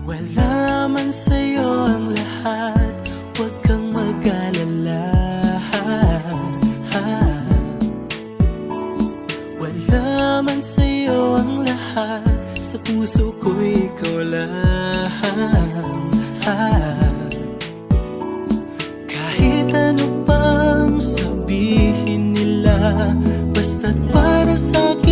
Wala man sa'yo ang lahat, huwag kang mag-alala. Wala man sa'yo ang lahat, sa puso ko ikaw lang. Kahit ano pang sabihin nila, basta't para sa'kin